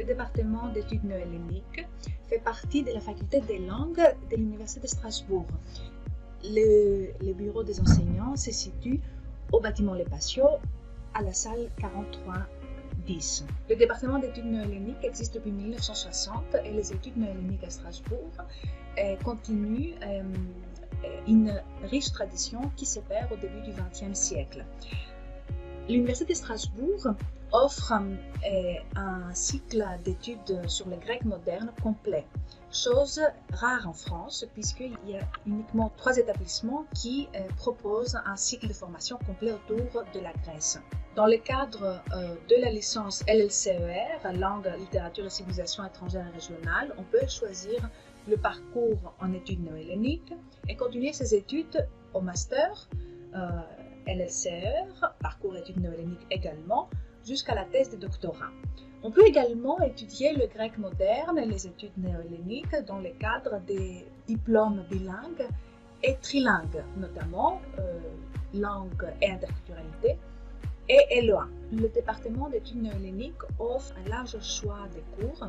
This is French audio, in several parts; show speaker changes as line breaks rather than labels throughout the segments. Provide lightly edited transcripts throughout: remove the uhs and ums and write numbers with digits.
Le département d'études néo-helléniques fait partie de la faculté des langues de l'Université de Strasbourg. Le bureau des enseignants se situe au bâtiment Les Patios, à la salle 4310. Le département d'études néo-helléniques existe depuis 1960 et les études néo-helléniques à Strasbourg continuent une riche tradition qui se perd au début du XXe siècle. L'Université de Strasbourg offre un cycle d'études sur le grec moderne complet, chose rare en France puisqu'il y a uniquement 3 établissements qui proposent un cycle de formation complet autour de la Grèce. Dans le cadre de la licence LLCER, langue, littérature et civilisation étrangère et régionale, on peut choisir le parcours en études néo-helléniques et continuer ses études au master LLCER, parcours études néo-helléniques également, jusqu'à la thèse de doctorat. On peut également étudier le grec moderne et les études néo-helléniques dans le cadre des diplômes bilingues et trilingues, notamment langue et interculturalité, et LEA. Le département d'études néo-helléniques offre un large choix de cours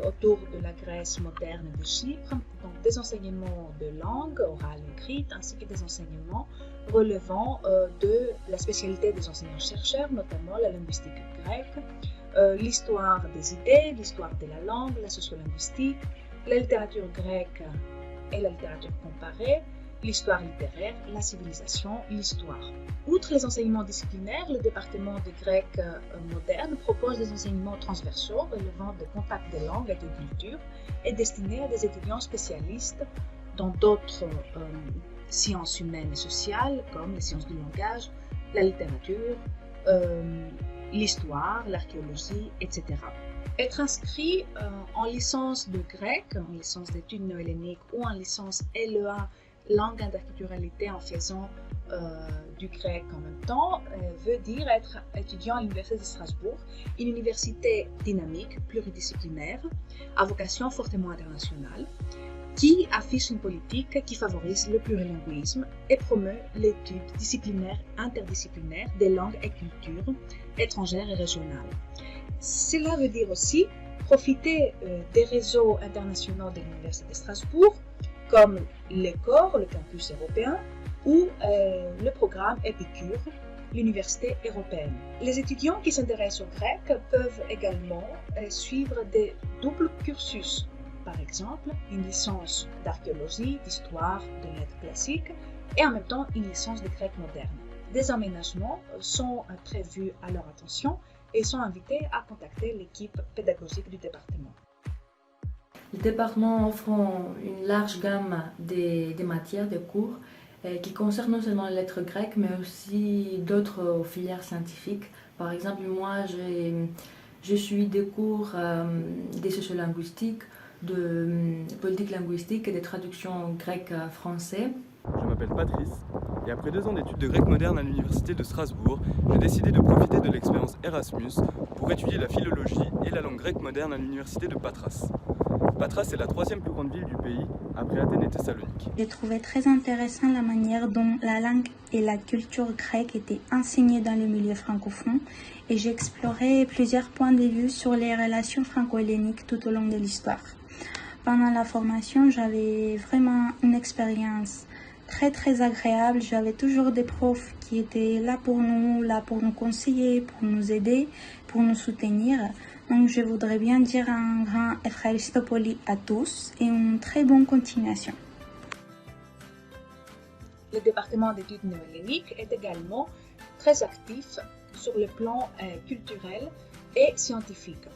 autour de la Grèce moderne et de Chypre, donc des enseignements de langue orale et écrite, ainsi que des enseignements relevant de la spécialité des enseignants-chercheurs, notamment la linguistique grecque, l'histoire des idées, l'histoire de la langue, la sociolinguistique, la littérature grecque et la littérature comparée, l'histoire littéraire, la civilisation, l'histoire. Outre les enseignements disciplinaires, le département de grec moderne propose des enseignements transversaux relevant de contacts de langue et de culture et destinés à des étudiants spécialistes dans d'autres sciences humaines et sociales comme les sciences du langage, la littérature, l'histoire, l'archéologie, etc. Être inscrit en licence de grec, en licence d'études néo-helléniques ou en licence LEA, langue interculturalité en faisant du grec en même temps, veut dire être étudiant à l'Université de Strasbourg, une université dynamique, pluridisciplinaire, à vocation fortement internationale, qui affiche une politique qui favorise le plurilinguisme et promeut l'étude disciplinaire interdisciplinaire des langues et cultures étrangères et régionales. Cela veut dire aussi profiter des réseaux internationaux de l'Université de Strasbourg, comme l'ECOR, le campus européen, ou le programme Epicure, l'université européenne. Les étudiants qui s'intéressent au grec peuvent également suivre des doubles cursus, par exemple une licence d'archéologie, d'histoire, de lettres classiques, et en même temps une licence de grec moderne. Des aménagements sont prévus à leur attention et sont invités à contacter l'équipe pédagogique du département.
Le département offre une large gamme de matières de cours qui concernent non seulement les lettres grecques, mais aussi d'autres filières scientifiques. Par exemple, moi, je suis des cours de sociolinguistique, de politique linguistique et de traduction grec-français.
Je m'appelle Patrice et après 2 ans d'études de grec moderne à l'Université de Strasbourg, j'ai décidé de profiter de l'expérience Erasmus pour étudier la philologie et la langue grecque moderne à l'Université de Patras. Patras est la 3e plus grande ville du pays, après Athènes et Thessalonique.
J'ai trouvé très intéressant la manière dont la langue et la culture grecque étaient enseignées dans le milieu francophone et j'ai exploré plusieurs points de vue sur les relations franco-helléniques tout au long de l'histoire. Pendant la formation, j'avais vraiment une expérience très agréable. J'avais toujours des profs qui étaient là pour nous conseiller, pour nous aider, pour nous soutenir. Donc je voudrais bien dire un grand Efcharistopoli à tous et une très bonne continuation.
Le département d'études néo-helléniques est également très actif sur le plan culturel et scientifique.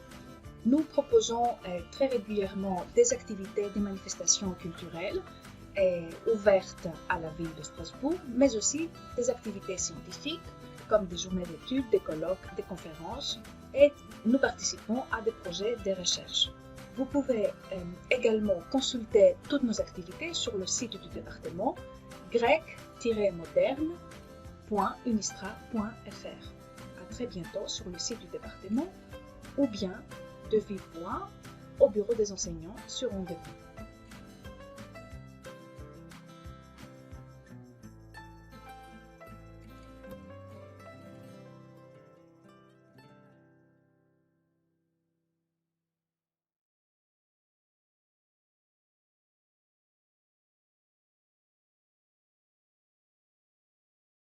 Nous proposons très régulièrement des activités, des manifestations culturelles ouvertes à la ville de Strasbourg, mais aussi des activités scientifiques comme des journées d'études, des colloques, des conférences, et nous participons à des projets de recherche. Vous pouvez également consulter toutes nos activités sur le site du département grec-moderne.unistra.fr. À très bientôt sur le site du département ou bien de vive voix au bureau des enseignants sur rendez-vous.